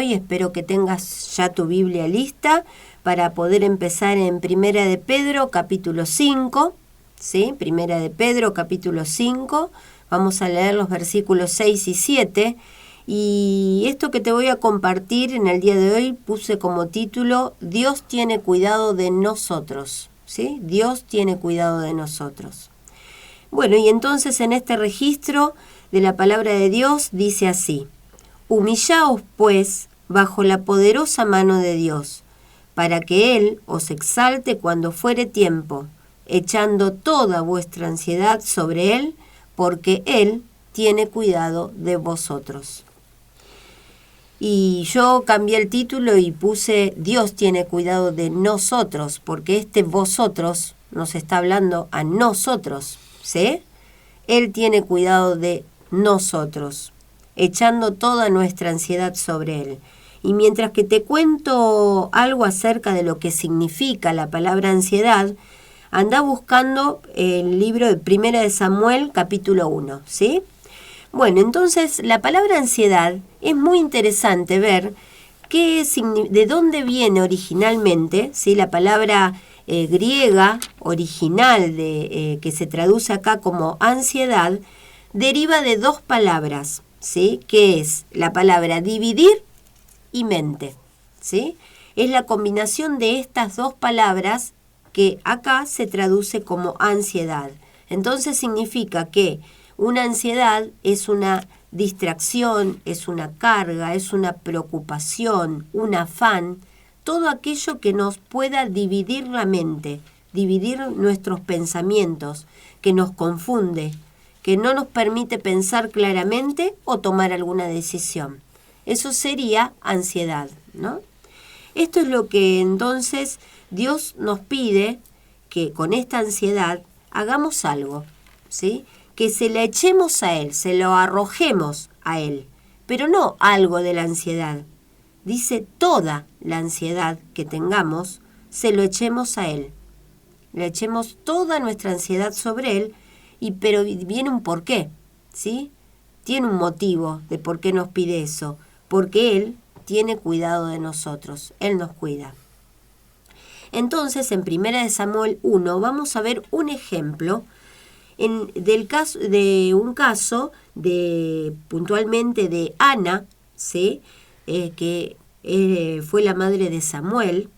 hoy. Espero que tengas ya tu Biblia lista para poder empezar en Primera de Pedro, capítulo 5. ¿Sí? Primera de Pedro, capítulo 5. Vamos a leer los versículos 6 y 7. Y esto que te voy a compartir en el día de hoy puse como título: Dios tiene cuidado de nosotros. ¿Sí? Dios tiene cuidado de nosotros. Bueno, y entonces en este registro de la palabra de Dios dice así: Humillaos, pues, bajo la poderosa mano de Dios, para que Él os exalte cuando fuere tiempo, echando toda vuestra ansiedad sobre Él, porque Él tiene cuidado de vosotros. Y yo cambié el título y puse Dios tiene cuidado de nosotros, porque este vosotros nos está hablando a nosotros, ¿sí? Él tiene cuidado de nosotros, echando toda nuestra ansiedad sobre Él. Y mientras que te cuento algo acerca de lo que significa la palabra ansiedad, anda buscando el libro de Primera de Samuel, capítulo 1, ¿sí? Bueno, entonces la palabra ansiedad es muy interesante ver de dónde viene originalmente, ¿sí? La palabra griega original que se traduce acá como ansiedad deriva de dos palabras, ¿sí? Que es la palabra dividir y mente, ¿sí? Es la combinación de estas dos palabras que acá se traduce como ansiedad. Entonces significa que una ansiedad es una distracción, es una carga, es una preocupación, un afán, todo aquello que nos pueda dividir la mente, dividir nuestros pensamientos, que nos confunde, que no nos permite pensar claramente o tomar alguna decisión. Eso sería ansiedad, ¿no? Esto es lo que entonces Dios nos pide, que con esta ansiedad hagamos algo, ¿sí? Que se la echemos a Él, se lo arrojemos a Él, pero no algo de la ansiedad. Dice toda la ansiedad que tengamos, se lo echemos a Él. Le echemos toda nuestra ansiedad sobre Él, pero viene un porqué, ¿sí? Tiene un motivo de por qué nos pide eso, porque Él tiene cuidado de nosotros, Él nos cuida. Entonces, en 1 Samuel 1 vamos a ver un ejemplo de un caso puntualmente de Ana, ¿sí? Que fue la madre de Samuel,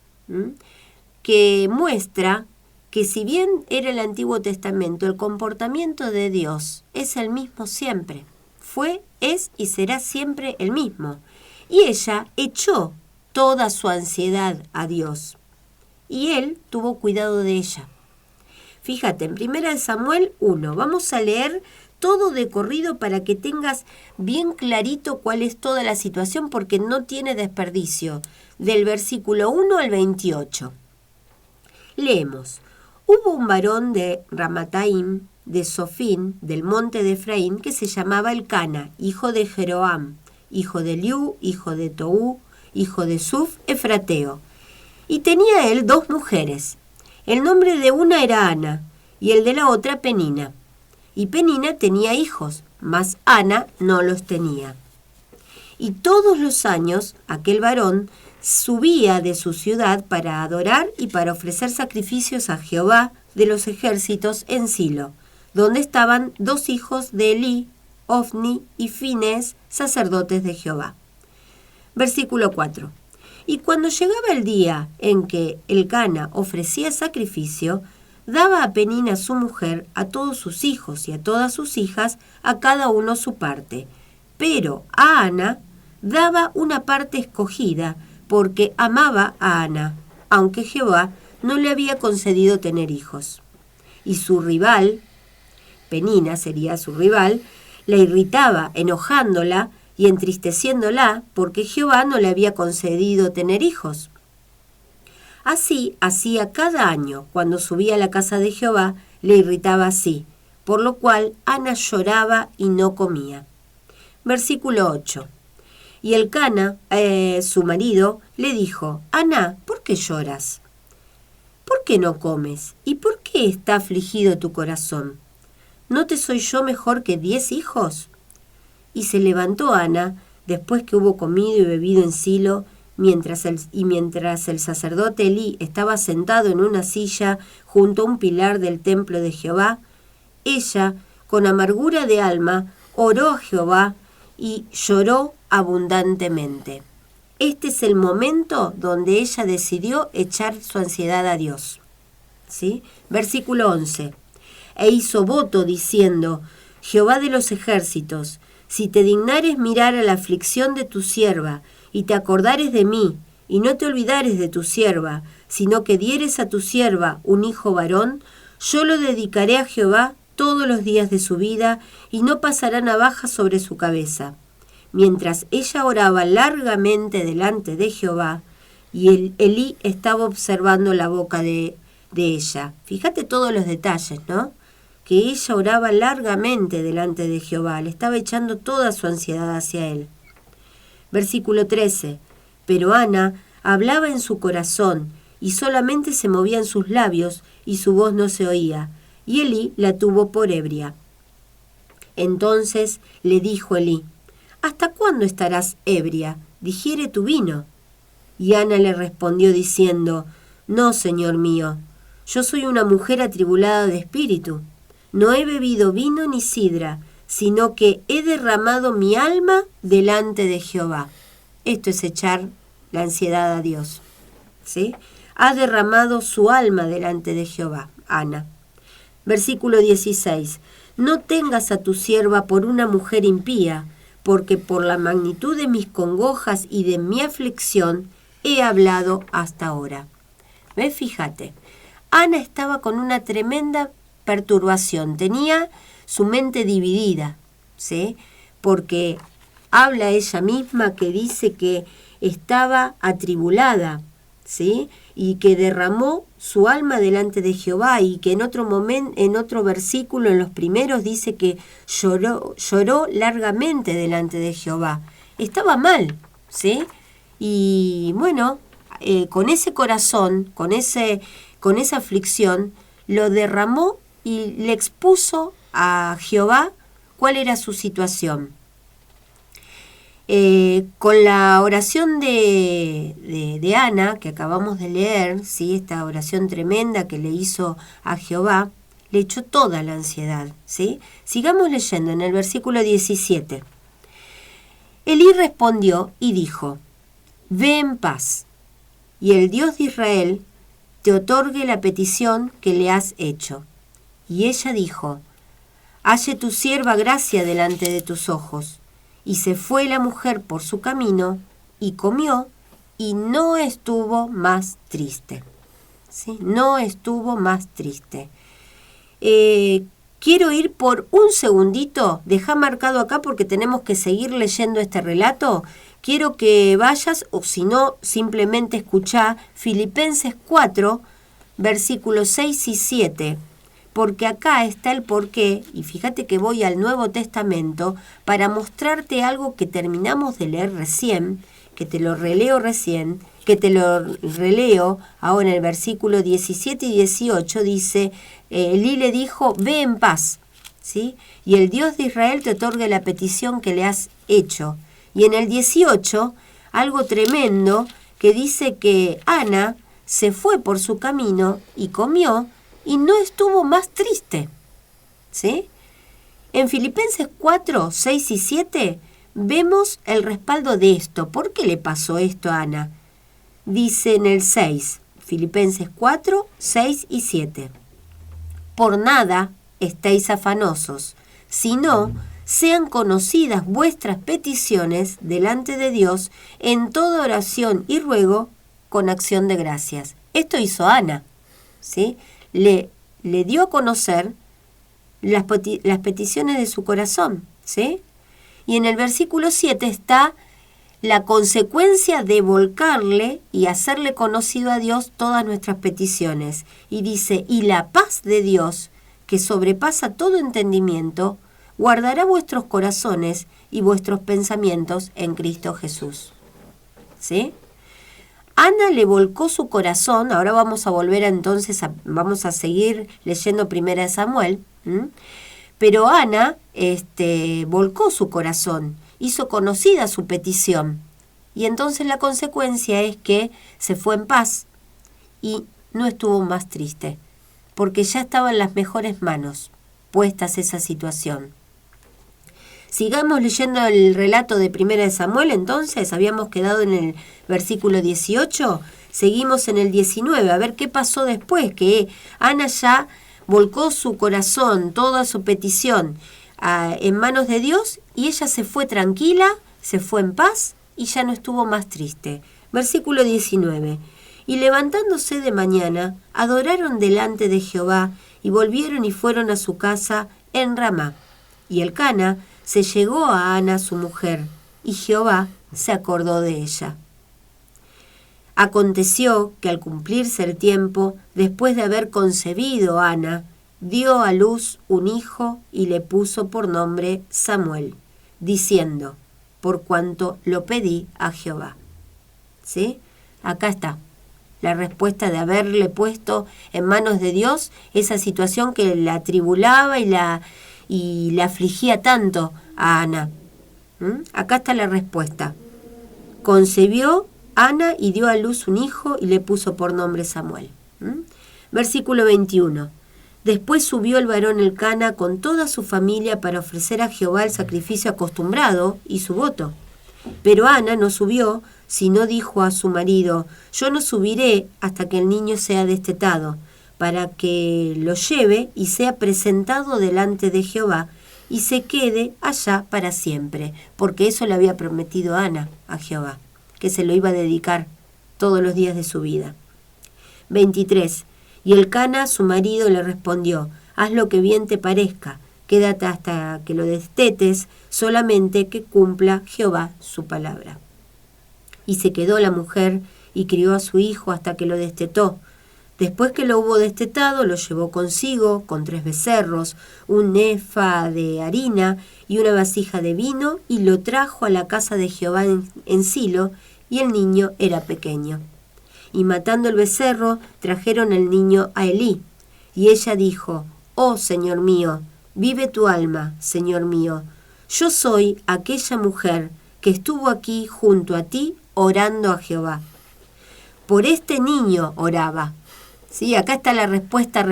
que muestra que si bien era el Antiguo Testamento, el comportamiento de Dios es el mismo siempre. Fue, es y será siempre el mismo. Y ella echó toda su ansiedad a Dios. Y Él tuvo cuidado de ella. Fíjate, en 1 Samuel 1, vamos a leer todo de corrido para que tengas bien clarito cuál es toda la situación, porque no tiene desperdicio. Del versículo 1 al 28. Leemos. Hubo un varón de Ramataim, de Sofín, del monte de Efraín, que se llamaba Elcana, hijo de Jeroam, hijo de Liu, hijo de Tou, hijo de Suf, efrateo. Y tenía él 2 mujeres. El nombre de una era Ana, y el de la otra Penina. Y Penina tenía hijos, mas Ana no los tenía. Y todos los años aquel varón subía de su ciudad para adorar y para ofrecer sacrificios a Jehová de los ejércitos en Silo, donde estaban 2 hijos de Elí, Ofni y Finés, sacerdotes de Jehová. Versículo 4. Y cuando llegaba el día en que Elcana ofrecía sacrificio, daba a Penina su mujer, a todos sus hijos y a todas sus hijas, a cada uno su parte. Pero a Ana daba una parte escogida, porque amaba a Ana, aunque Jehová no le había concedido tener hijos. Y su rival, Penina sería su rival, la irritaba, enojándola y entristeciéndola, porque Jehová no le había concedido tener hijos. Así hacía cada año, cuando subía a la casa de Jehová, le irritaba así, por lo cual Ana lloraba y no comía. Versículo 8. Y Elcana, su marido, le dijo: Ana, ¿por qué lloras? ¿Por qué no comes? ¿Y por qué está afligido tu corazón? ¿No te soy yo mejor que 10 hijos? Y se levantó Ana después que hubo comido y bebido en Silo, mientras el sacerdote Elí estaba sentado en una silla junto a un pilar del templo de Jehová, ella, con amargura de alma, oró a Jehová y lloró abundantemente. Este es el momento donde ella decidió echar su ansiedad a Dios. ¿Sí? Versículo 11. E hizo voto diciendo: Jehová de los ejércitos, si te dignares mirar a la aflicción de tu sierva, y te acordares de mí, y no te olvidares de tu sierva, sino que dieres a tu sierva un hijo varón, yo lo dedicaré a Jehová todos los días de su vida, y no pasará navaja sobre su cabeza. Mientras ella oraba largamente delante de Jehová, y Elí estaba observando la boca de ella. Fíjate todos los detalles, ¿no? Que ella oraba largamente delante de Jehová, le estaba echando toda su ansiedad hacia él. Versículo 13. Pero Ana hablaba en su corazón, y solamente se movían sus labios, y su voz no se oía, y Elí la tuvo por ebria. Entonces le dijo Elí: ¿Hasta cuándo estarás ebria? Digiere tu vino. Y Ana le respondió diciendo: No, señor mío, yo soy una mujer atribulada de espíritu. No he bebido vino ni sidra, sino que he derramado mi alma delante de Jehová. Esto es echar la ansiedad a Dios, ¿sí? Ha derramado su alma delante de Jehová, Ana. Versículo 16. No tengas a tu sierva por una mujer impía, porque por la magnitud de mis congojas y de mi aflicción he hablado hasta ahora. ¿Ves? Fíjate, Ana estaba con una tremenda perturbación, tenía su mente dividida, ¿sí? Porque habla ella misma que dice que estaba atribulada, ¿sí? Y que derramó su alma delante de Jehová, y que en otro momento, en otro versículo, en los primeros, dice que lloró largamente delante de Jehová. Estaba mal, ¿sí? Y bueno, con ese corazón, con esa aflicción, lo derramó y le expuso a Jehová cuál era su situación. Con la oración de Ana, que acabamos de leer, ¿sí? Esta oración tremenda que le hizo a Jehová, le echó toda la ansiedad, ¿sí? Sigamos leyendo en el versículo 17. Elí respondió y dijo: Ve en paz, y el Dios de Israel te otorgue la petición que le has hecho. Y ella dijo: Halle tu sierva gracia delante de tus ojos. Y se fue la mujer por su camino, y comió, y no estuvo más triste. ¿Sí? No estuvo más triste. Quiero ir por un segundito, dejá marcado acá porque tenemos que seguir leyendo este relato. Quiero que vayas, o si no, simplemente escuchá Filipenses 4, versículos 6 y 7. Porque acá está el porqué, y fíjate que voy al Nuevo Testamento para mostrarte algo que terminamos de leer recién, que te lo releo recién, que te lo releo ahora en el versículo 17 y 18, dice, Elí le dijo: ve en paz, ¿sí? Y el Dios de Israel te otorgue la petición que le has hecho. Y en el 18, algo tremendo, que dice que Ana se fue por su camino y comió, y no estuvo más triste, ¿sí? En Filipenses 4, 6 y 7 vemos el respaldo de esto. ¿Por qué le pasó esto a Ana? Dice en el 6, Filipenses 4, 6 y 7. Por nada estéis afanosos, sino sean conocidas vuestras peticiones delante de Dios en toda oración y ruego con acción de gracias. Esto hizo Ana, ¿sí? Le dio a conocer las peticiones de su corazón, ¿sí? Y en el versículo 7 está la consecuencia de volcarle y hacerle conocido a Dios todas nuestras peticiones. Y dice: y la paz de Dios, que sobrepasa todo entendimiento, guardará vuestros corazones y vuestros pensamientos en Cristo Jesús. ¿Sí? Ana le volcó su corazón. Ahora vamos a volver entonces, vamos a seguir leyendo 1 Samuel. Pero Ana volcó su corazón hizo conocida su petición. Y entonces la consecuencia es que se fue en paz y no estuvo más triste, porque ya estaba en las mejores manos puestas esa situación. Sigamos leyendo el relato de 1 de Samuel, entonces. Habíamos quedado en el versículo 18, seguimos en el 19, a ver qué pasó después, que Ana ya volcó su corazón, toda su petición en manos de Dios, y ella se fue tranquila, se fue en paz, y ya no estuvo más triste. Versículo 19. Y levantándose de mañana, adoraron delante de Jehová, y volvieron y fueron a su casa en Ramá. Y Elcana se llegó a Ana su mujer, y Jehová se acordó de ella. Aconteció que al cumplirse el tiempo, después de haber concebido Ana, dio a luz un hijo y le puso por nombre Samuel, diciendo, por cuanto lo pedí a Jehová. ¿Sí? Acá está la respuesta de haberle puesto en manos de Dios esa situación que la atribulaba y la afligía tanto a Ana. Acá está la respuesta. Concebió Ana y dio a luz un hijo y le puso por nombre Samuel. Versículo 21. Después subió el varón Elcana con toda su familia para ofrecer a Jehová el sacrificio acostumbrado y su voto. Pero Ana no subió, sino dijo a su marido, yo no subiré hasta que el niño sea destetado, para que lo lleve y sea presentado delante de Jehová, y se quede allá para siempre, porque eso le había prometido Ana a Jehová, que se lo iba a dedicar todos los días de su vida. 23. Y Elcana, su marido, le respondió, haz lo que bien te parezca, quédate hasta que lo destetes, solamente que cumpla Jehová su palabra. Y se quedó la mujer y crió a su hijo hasta que lo destetó. Después que lo hubo destetado, lo llevó consigo con 3 becerros, un efa de harina y una vasija de vino, y lo trajo a la casa de Jehová en Silo, y el niño era pequeño. Y matando el becerro, trajeron al niño a Elí. Y ella dijo, oh Señor mío, vive tu alma, Señor mío. Yo soy aquella mujer que estuvo aquí junto a ti orando a Jehová. Por este niño oraba. Sí, acá está la respuesta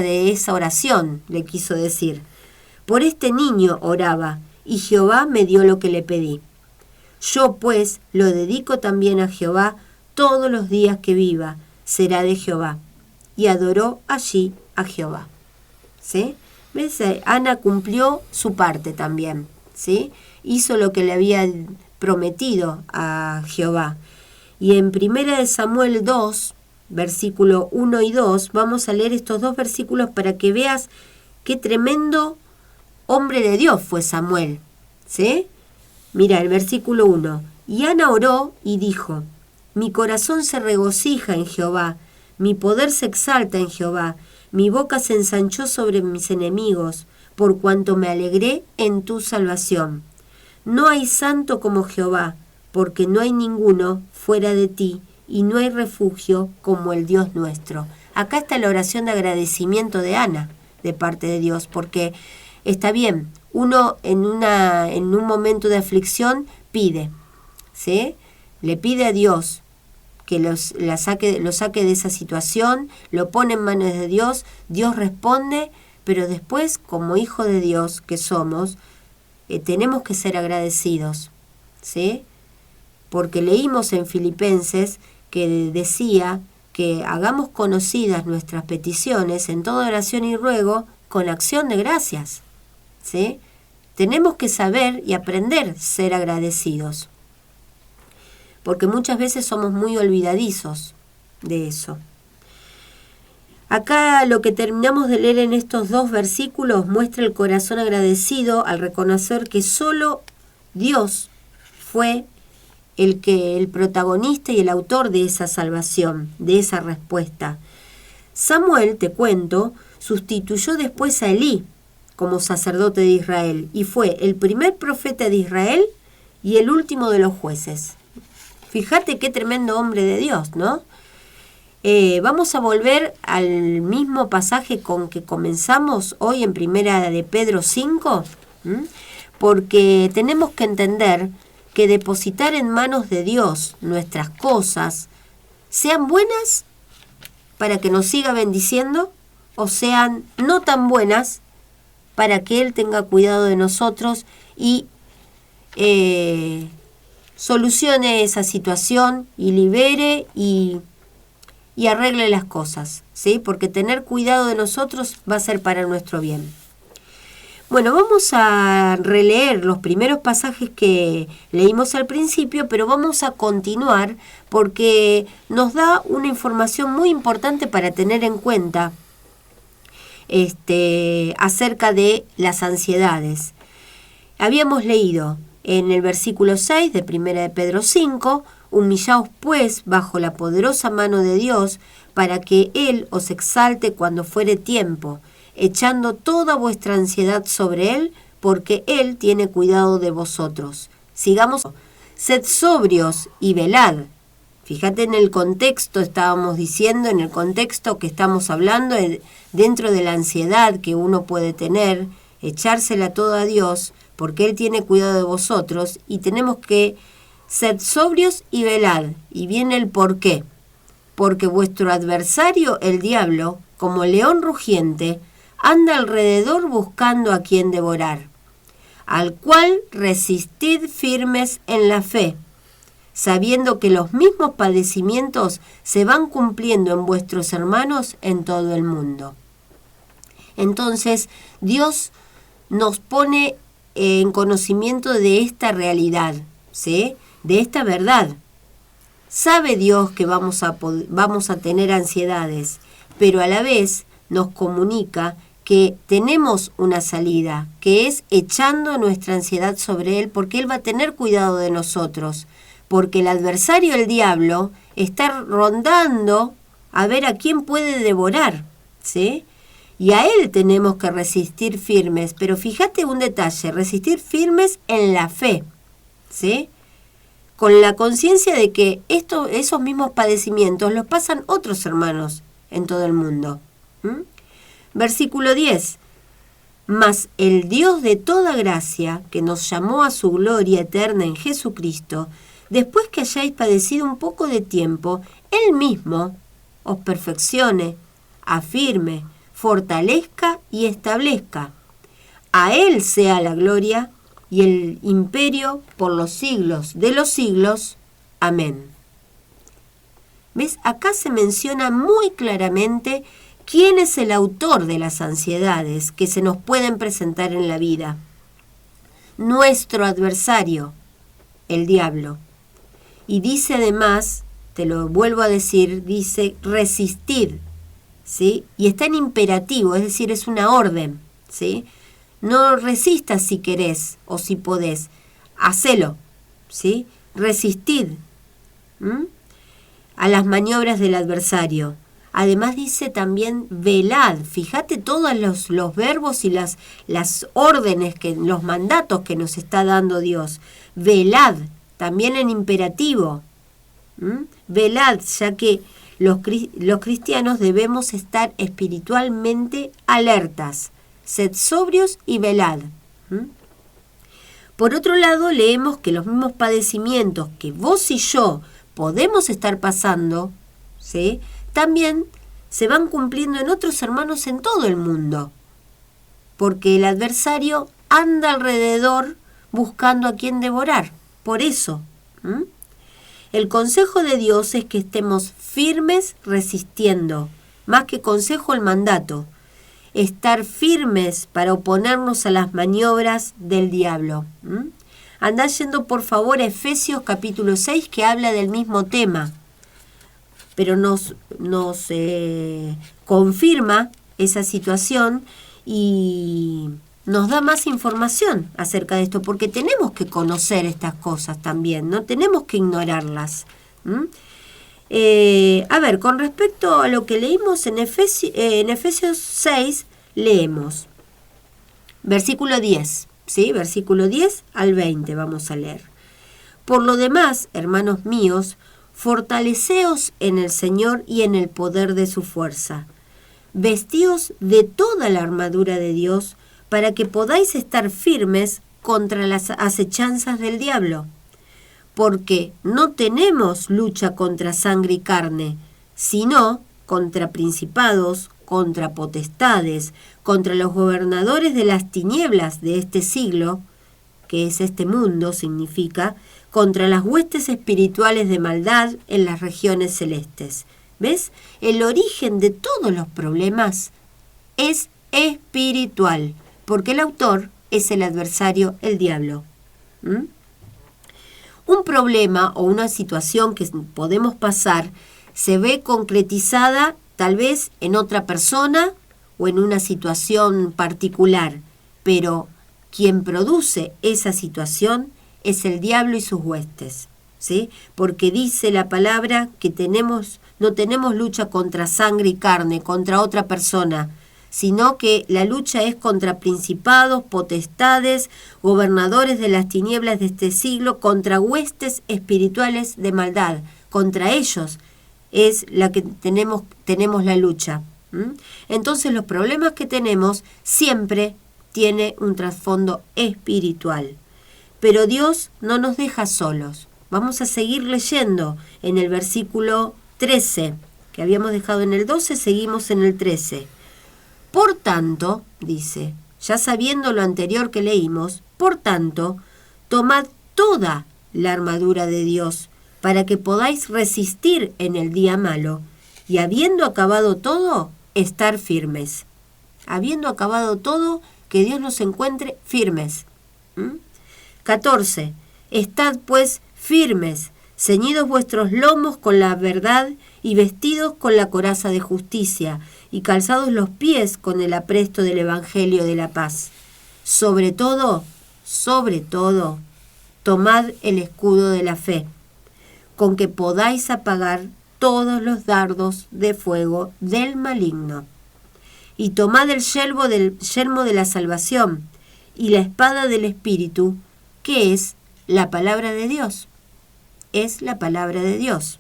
de esa oración, le quiso decir. Por este niño oraba, y Jehová me dio lo que le pedí. Yo, pues, lo dedico también a Jehová todos los días que viva, será de Jehová. Y adoró allí a Jehová. ¿Sí? ¿Ves? Ana cumplió su parte también, ¿sí? Hizo lo que le había prometido a Jehová. Y en 1 Samuel 2, versículo 1 y 2, vamos a leer estos 2 versículos para que veas qué tremendo hombre de Dios fue Samuel, ¿sí? Mira, el versículo 1. Y Ana oró y dijo, mi corazón se regocija en Jehová, mi poder se exalta en Jehová, mi boca se ensanchó sobre mis enemigos, por cuanto me alegré en tu salvación. No hay santo como Jehová, porque no hay ninguno fuera de ti, y no hay refugio como el Dios nuestro. Acá está la oración de agradecimiento de Ana, de parte de Dios, porque está bien, uno en un momento de aflicción pide, ¿sí? Le pide a Dios que lo saque de esa situación, lo pone en manos de Dios, Dios responde, pero después, como hijo de Dios que somos, tenemos que ser agradecidos, ¿sí? Porque leímos en Filipenses que decía que hagamos conocidas nuestras peticiones en toda oración y ruego con acción de gracias, ¿sí? Tenemos que saber y aprender a ser agradecidos, porque muchas veces somos muy olvidadizos de eso. Acá lo que terminamos de leer en estos 2 versículos muestra el corazón agradecido al reconocer que solo Dios fue el protagonista y el autor de esa salvación, de esa respuesta. Samuel, te cuento, sustituyó después a Elí como sacerdote de Israel y fue el primer profeta de Israel y el último de los jueces. Fíjate qué tremendo hombre de Dios, ¿no? Vamos a volver al mismo pasaje con que comenzamos hoy en 1 de Pedro 5, porque tenemos que entender que depositar en manos de Dios nuestras cosas, sean buenas para que nos siga bendiciendo, o sean no tan buenas para que Él tenga cuidado de nosotros y solucione esa situación y libere y arregle las cosas, ¿sí? Porque tener cuidado de nosotros va a ser para nuestro bien. Bueno, vamos a releer los primeros pasajes que leímos al principio, pero vamos a continuar porque nos da una información muy importante para tener en cuenta acerca de las ansiedades. Habíamos leído en el versículo 6 de 1 de Pedro 5, humillaos pues bajo la poderosa mano de Dios, para que Él os exalte cuando fuere tiempo, echando toda vuestra ansiedad sobre Él, porque Él tiene cuidado de vosotros. Sigamos. Sed sobrios y velad. Fíjate en el contexto, estábamos diciendo, en el contexto que estamos hablando, dentro de la ansiedad que uno puede tener, echársela toda a Dios, porque Él tiene cuidado de vosotros, y tenemos que ser sobrios y velad. Y viene el por qué. Porque vuestro adversario, el diablo, como león rugiente, anda alrededor buscando a quien devorar, al cual resistid firmes en la fe, sabiendo que los mismos padecimientos se van cumpliendo en vuestros hermanos en todo el mundo. Entonces, Dios nos pone en conocimiento de esta realidad, ¿sí? De esta verdad. Sabe Dios que vamos a tener ansiedades, pero a la vez nos comunica que tenemos una salida, que es echando nuestra ansiedad sobre Él, porque Él va a tener cuidado de nosotros, porque el adversario, el diablo, está rondando a ver a quién puede devorar, ¿sí? Y a Él tenemos que resistir firmes, pero fíjate un detalle, resistir firmes en la fe, ¿sí? Con la conciencia de que esos mismos padecimientos los pasan otros hermanos en todo el mundo. Versículo 10. Mas el Dios de toda gracia, que nos llamó a su gloria eterna en Jesucristo, después que hayáis padecido un poco de tiempo, Él mismo os perfeccione, afirme, fortalezca y establezca. A Él sea la gloria y el imperio por los siglos de los siglos. Amén. ¿Ves? Acá se menciona muy claramente quién es el autor de las ansiedades que se nos pueden presentar en la vida. Nuestro adversario, el diablo. Y dice además, te lo vuelvo a decir, dice resistid, ¿sí? Y está en imperativo, es decir, es una orden, ¿sí? No resistas si querés o si podés, hacelo, ¿sí? Resistid a las maniobras del adversario. Además dice también velad. Fíjate todos los verbos y las órdenes, los mandatos que nos está dando Dios. Velad, también en imperativo. Velad, ya que los cristianos debemos estar espiritualmente alertas. Sed sobrios y velad. Por otro lado, leemos que los mismos padecimientos que vos y yo podemos estar pasando, ¿sí?, también se van cumpliendo en otros hermanos en todo el mundo, porque el adversario anda alrededor buscando a quien devorar. Por eso, el consejo de Dios es que estemos firmes resistiendo, más que consejo el mandato, estar firmes para oponernos a las maniobras del diablo. Andá yendo por favor a Efesios capítulo 6, que habla del mismo tema, pero nos confirma esa situación y nos da más información acerca de esto, porque tenemos que conocer estas cosas también, no tenemos que ignorarlas. A ver, con respecto a lo que leímos en Efesios 6, leemos versículo 10, ¿sí? Versículo 10 al 20 vamos a leer. Por lo demás, hermanos míos, fortaleceos en el Señor y en el poder de su fuerza. Vestíos de toda la armadura de Dios para que podáis estar firmes contra las acechanzas del diablo, porque no tenemos lucha contra sangre y carne, sino contra principados, contra potestades, contra los gobernadores de las tinieblas de este siglo, que es este mundo, significa, contra las huestes espirituales de maldad en las regiones celestes. ¿Ves? El origen de todos los problemas es espiritual, porque el autor es el adversario, el diablo. Un problema o una situación que podemos pasar se ve concretizada tal vez en otra persona o en una situación particular, pero quien produce esa situación es el diablo y sus huestes, ¿sí? Porque dice la palabra que no tenemos lucha contra sangre y carne, contra otra persona, sino que la lucha es contra principados, potestades, gobernadores de las tinieblas de este siglo, contra huestes espirituales de maldad. Contra ellos es la que tenemos la lucha. Entonces los problemas que tenemos siempre tiene un trasfondo espiritual. Pero Dios no nos deja solos. Vamos a seguir leyendo en el versículo 13, que habíamos dejado en el 12, seguimos en el 13. Por tanto, dice, ya sabiendo lo anterior que leímos, por tanto, tomad toda la armadura de Dios, para que podáis resistir en el día malo, y habiendo acabado todo, estar firmes. Habiendo acabado todo, que Dios nos encuentre firmes. 14. Estad pues firmes, ceñidos vuestros lomos con la verdad y vestidos con la coraza de justicia, y calzados los pies con el apresto del Evangelio de la paz. Sobre todo, tomad el escudo de la fe, con que podáis apagar todos los dardos de fuego del maligno. Y tomad el yelmo de la salvación y la espada del Espíritu, que es la palabra de Dios. Es la palabra de Dios.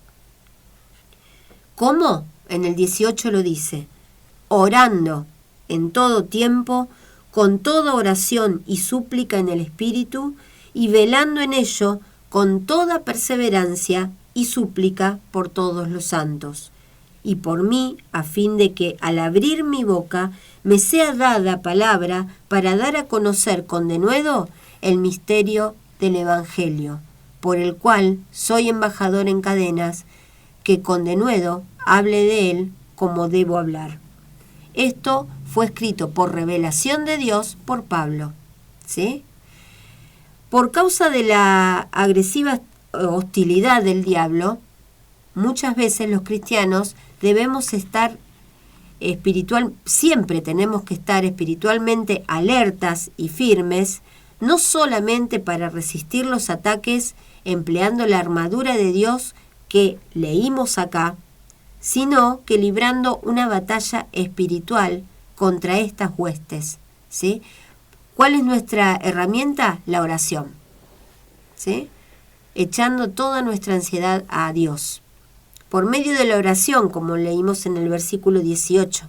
¿Cómo? En el 18 lo dice, orando en todo tiempo, con toda oración y súplica en el Espíritu, y velando en ello con toda perseverancia y súplica por todos los santos, y por mí, a fin de que al abrir mi boca me sea dada palabra para dar a conocer con denuedo el misterio del Evangelio, por el cual soy embajador en cadenas, que con denuedo hable de él como debo hablar. Esto fue escrito por revelación de Dios por Pablo, ¿sí? Por causa de la agresiva hostilidad del diablo, muchas veces los cristianos debemos estar siempre tenemos que estar espiritualmente alertas y firmes, no solamente para resistir los ataques empleando la armadura de Dios que leímos acá, sino que librando una batalla espiritual contra estas huestes, ¿sí? ¿Cuál es nuestra herramienta? La oración, ¿sí? Echando toda nuestra ansiedad a Dios. Por medio de la oración, como leímos en el versículo 18,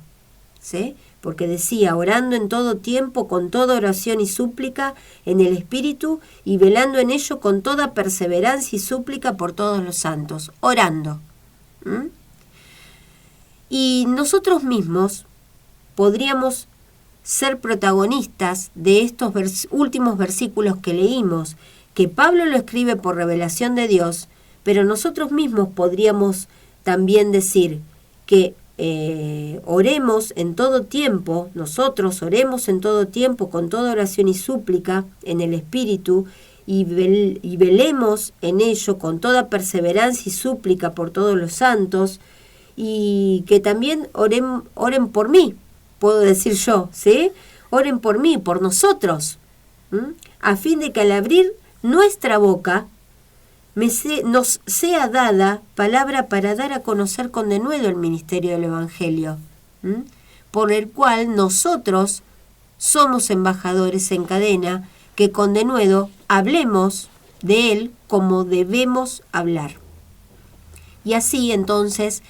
¿sí? Porque decía, orando en todo tiempo, con toda oración y súplica en el Espíritu, y velando en ello con toda perseverancia y súplica por todos los santos. Orando. Y nosotros mismos podríamos ser protagonistas de estos últimos versículos que leímos, que Pablo lo escribe por revelación de Dios, pero nosotros mismos podríamos también decir que oremos en todo tiempo, nosotros oremos en todo tiempo con toda oración y súplica en el Espíritu, y velemos en ello con toda perseverancia y súplica por todos los santos, y que también oren por mí, puedo decir yo, ¿sí? Oren por mí, por nosotros, a fin de que al abrir nuestra boca nos sea dada palabra para dar a conocer con denuedo el ministerio del Evangelio, por el cual nosotros somos embajadores en cadena, que con denuedo hablemos de él como debemos hablar. Y así entonces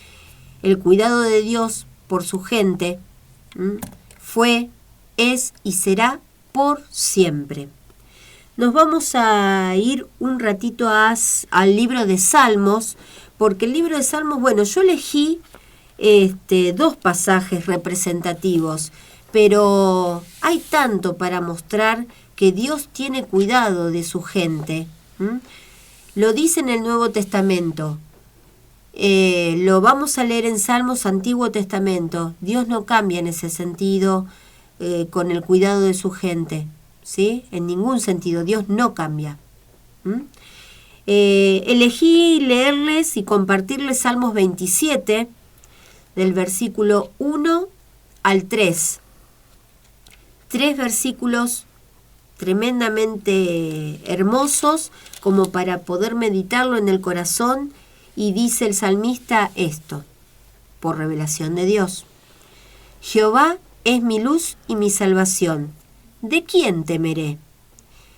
el cuidado de Dios por su gente fue, es y será por siempre. nos vamos a ir un ratito al libro de Salmos, porque el libro de Salmos, bueno, yo elegí dos pasajes representativos, pero hay tanto para mostrar que Dios tiene cuidado de su gente. Lo dice en el Nuevo Testamento. Lo vamos a leer en Salmos, Antiguo Testamento. Dios no cambia en ese sentido con el cuidado de su gente, ¿sí? En ningún sentido, Dios no cambia. Elegí leerles y compartirles Salmos 27, del versículo 1 al 3. 3 versículos tremendamente hermosos como para poder meditarlo en el corazón, y dice el salmista esto, por revelación de Dios. Jehová es mi luz y mi salvación. ¿De quién temeré?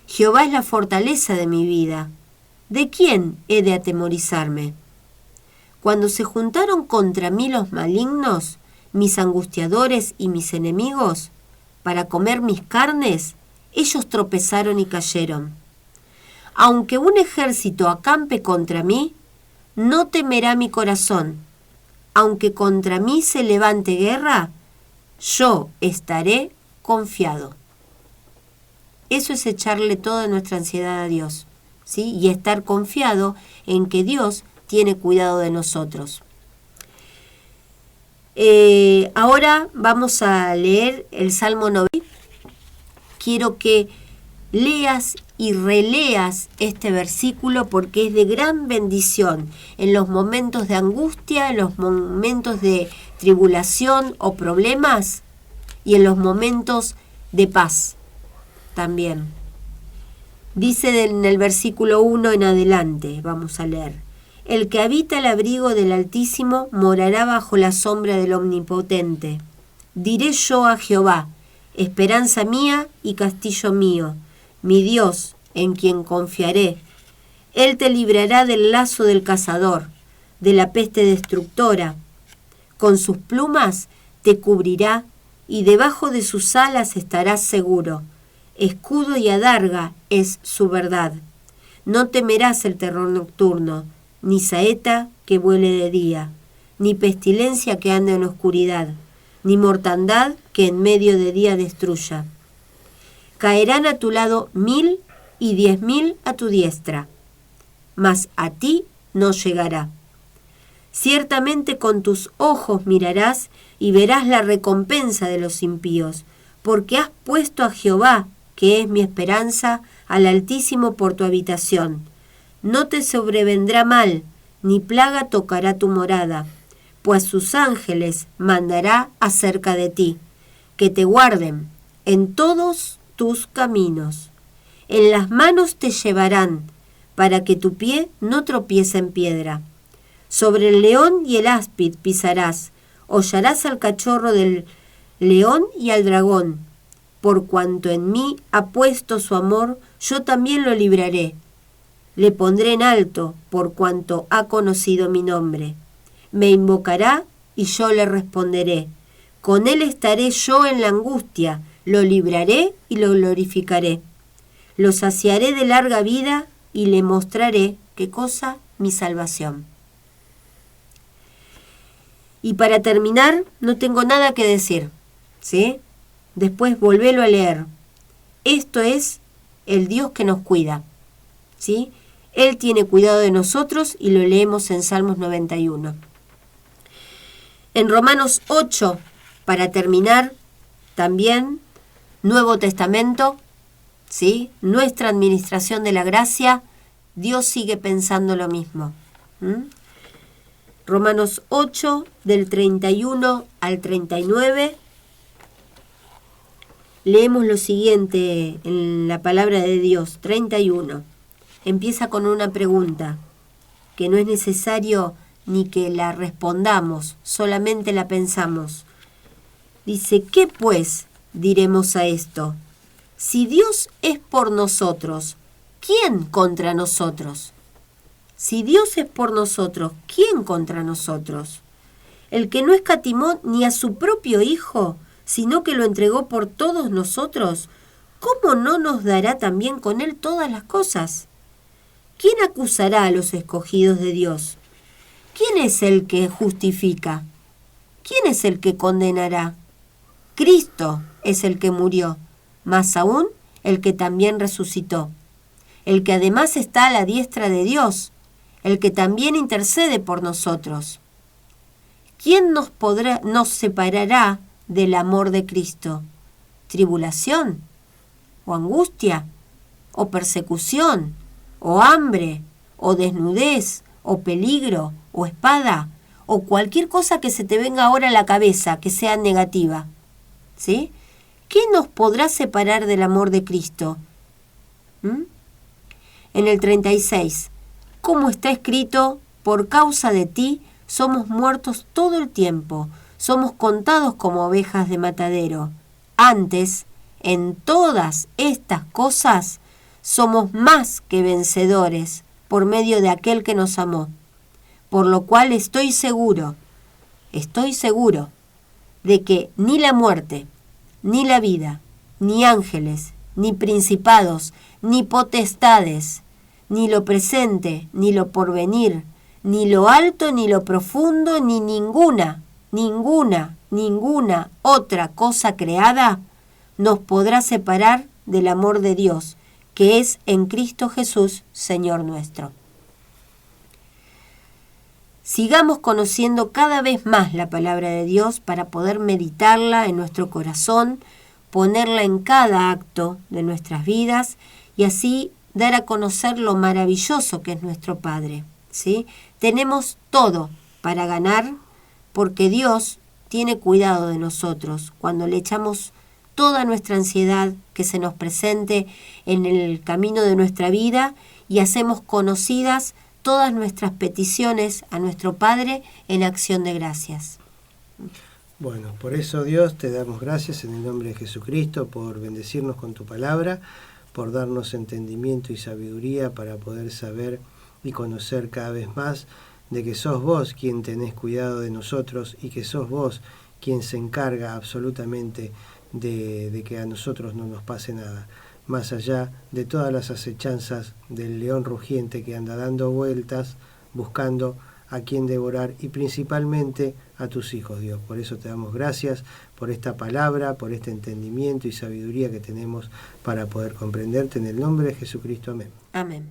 Jehová es la fortaleza de mi vida. ¿De quién he de atemorizarme? Cuando se juntaron contra mí los malignos, mis angustiadores y mis enemigos, para comer mis carnes, ellos tropezaron y cayeron. Aunque un ejército acampe contra mí, no temerá mi corazón. Aunque contra mí se levante guerra, yo estaré confiado. Eso es echarle toda nuestra ansiedad a Dios, ¿sí? Y estar confiado en que Dios tiene cuidado de nosotros. Ahora vamos a leer el Salmo 9. Quiero que leas y releas este versículo porque es de gran bendición en los momentos de angustia, en los momentos de tribulación o problemas y en los momentos de paz también. Dice en el versículo 1 en adelante, vamos a leer: El que habita el abrigo del Altísimo morará bajo la sombra del Omnipotente. Diré yo a Jehová, esperanza mía y castillo mío, mi Dios, en quien confiaré. Él te librará del lazo del cazador, de la peste destructora. Con sus plumas te cubrirá, y debajo de sus alas estarás seguro. Escudo y adarga es su verdad. No temerás el terror nocturno, ni saeta que vuele de día, ni pestilencia que ande en oscuridad, ni mortandad que en medio de día destruya. Caerán a tu lado 1000 y 10.000 a tu diestra, mas a ti no llegará. Ciertamente con tus ojos mirarás y verás la recompensa de los impíos, porque has puesto a Jehová, que es mi esperanza, al Altísimo por tu habitación. No te sobrevendrá mal, ni plaga tocará tu morada, pues sus ángeles mandará acerca de ti, que te guarden en todos tus caminos. En las manos te llevarán, para que tu pie no tropiece en piedra. Sobre el león y el áspid pisarás, hollarás al cachorro del león y al dragón. Por cuanto en mí ha puesto su amor, yo también lo libraré. Le pondré en alto, por cuanto ha conocido mi nombre. Me invocará y yo le responderé. Con él estaré yo en la angustia, lo libraré y lo glorificaré. Lo saciaré de larga vida y le mostraré, ¿qué cosa? Mi salvación. Y para terminar, no tengo nada que decir, ¿sí? Después volvélo a leer. Esto es el Dios que nos cuida, ¿sí? Él tiene cuidado de nosotros y lo leemos en Salmos 91. En Romanos 8, para terminar, también Nuevo Testamento, ¿sí? Nuestra administración de la gracia, Dios sigue pensando lo mismo. Romanos 8, del 31 al 39, leemos lo siguiente en la palabra de Dios, 31. Empieza con una pregunta, que no es necesario ni que la respondamos, solamente la pensamos. Dice, ¿qué pues diremos a esto? Si Dios es por nosotros, ¿quién contra nosotros? Si Dios es por nosotros, ¿quién contra nosotros? El que no escatimó ni a su propio Hijo, sino que lo entregó por todos nosotros, ¿cómo no nos dará también con Él todas las cosas? ¿Quién acusará a los escogidos de Dios? ¿Quién es el que justifica? ¿Quién es el que condenará? Cristo es el que murió, más aún el que también resucitó, el que además está a la diestra de Dios, el que también intercede por nosotros. ¿Quién nos separará del amor de Cristo? ¿Tribulación? ¿O angustia? ¿O persecución? ¿O hambre? ¿O desnudez? ¿O peligro? ¿O espada? ¿O cualquier cosa que se te venga ahora a la cabeza que sea negativa? ¿Sí? ¿Qué nos podrá separar del amor de Cristo? En el 36, como está escrito, por causa de ti somos muertos todo el tiempo, somos contados como ovejas de matadero. Antes, en todas estas cosas, somos más que vencedores por medio de aquel que nos amó. Por lo cual estoy seguro de que ni la muerte, ni la vida, ni ángeles, ni principados, ni potestades, ni lo presente, ni lo porvenir, ni lo alto, ni lo profundo, ni ninguna otra cosa creada nos podrá separar del amor de Dios, que es en Cristo Jesús, Señor nuestro. Sigamos conociendo cada vez más la palabra de Dios para poder meditarla en nuestro corazón, ponerla en cada acto de nuestras vidas y así dar a conocer lo maravilloso que es nuestro Padre, ¿sí? Tenemos todo para ganar porque Dios tiene cuidado de nosotros cuando le echamos toda nuestra ansiedad que se nos presente en el camino de nuestra vida y hacemos conocidas todas nuestras peticiones a nuestro Padre en acción de gracias. Bueno, por eso Dios te damos gracias en el nombre de Jesucristo por bendecirnos con tu palabra, por darnos entendimiento y sabiduría para poder saber y conocer cada vez más de que sos vos quien tenés cuidado de nosotros y que sos vos quien se encarga absolutamente de que a nosotros no nos pase nada, más allá de todas las acechanzas del león rugiente que anda dando vueltas, buscando a quien devorar y principalmente a tus hijos, Dios. Por eso te damos gracias por esta palabra, por este entendimiento y sabiduría que tenemos para poder comprenderte en el nombre de Jesucristo. Amén. Amén.